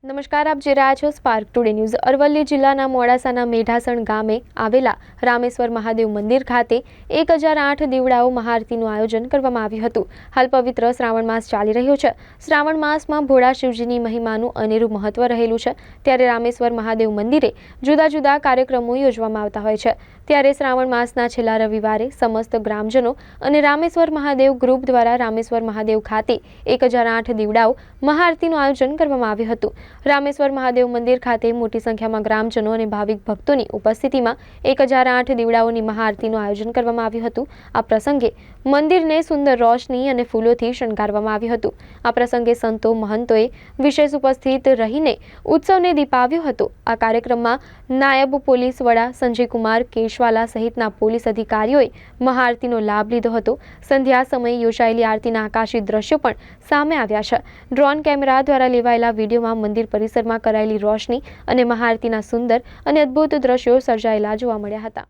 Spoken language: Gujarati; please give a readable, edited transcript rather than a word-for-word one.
નમસ્કાર, આપ જોઈ રહ્યા છો સ્પાર્ક ટુડે ન્યૂઝ। અરવલ્લી જિલ્લાના મોડાસાના મેઢાસણ ગામે આવેલા રામેશ્વર મહાદેવ મંદિર ખાતે 1008 દીવડાઓ મહાઆરતીનું આયોજન કરવામાં આવ્યું હતું। હાલ પવિત્ર શ્રાવણ માસ ચાલી રહ્યો છે। શ્રાવણ માસમાં ભોળા શિવજીની મહિમાનું અનેરું મહત્વ રહેલું છે। ત્યારે રામેશ્વર મહાદેવ મંદિરે જુદા જુદા કાર્યક્રમો યોજવામાં આવતા હોય છે। ત્યારે શ્રાવણ માસના છેલ્લા રવિવારે સમસ્ત ગ્રામજનો અને રામેશ્વર મહાદેવ ગ્રુપ દ્વારા રામેશ્વર મહાદેવ ખાતે 1008 દીવડાઓ મહાઆરતીનું આયોજન કરવામાં આવ્યું હતું। રામેશ્વર મહાદેવ મંદિર ખાતે મોટી સંખ્યામાં ગ્રામજનો અને ભાવિક ભક્તોની ઉપસ્થિતિમાં 1008 દીવડાઓની મહાઆરતીનું આયોજન કરવામાં આવ્યું હતું। આ પ્રસંગે મંદિરને સુંદર રોશની અને ફૂલોથી શણગારવામાં આવ્યું હતું। આ પ્રસંગે સંતો મહંતોએ વિશેષ ઉપસ્થિત રહીને ઉત્સવને દીપાવ્યો હતો। આ કાર્યક્રમમાં નાયબ પોલીસ વડા સંજયકુમાર કેશવાલા સહિતના પોલીસ અધિકારીઓએ મહાઆરતીનો લાભ લીધો હતો। સંધ્યા સમયે યોજાયેલી આરતીના આકાશી દ્રશ્યો પણ સામે આવ્યા છે। ડ્રોન કેમેરા દ્વારા લેવાયેલા વિડીયોમાં મંદિર પરિસરમાં કરાયેલી રોશની અને મહાઆરતીના સુંદર અને અદ્ભુત દ્રશ્યો સર્જાયેલા જોવા મળ્યા હતા।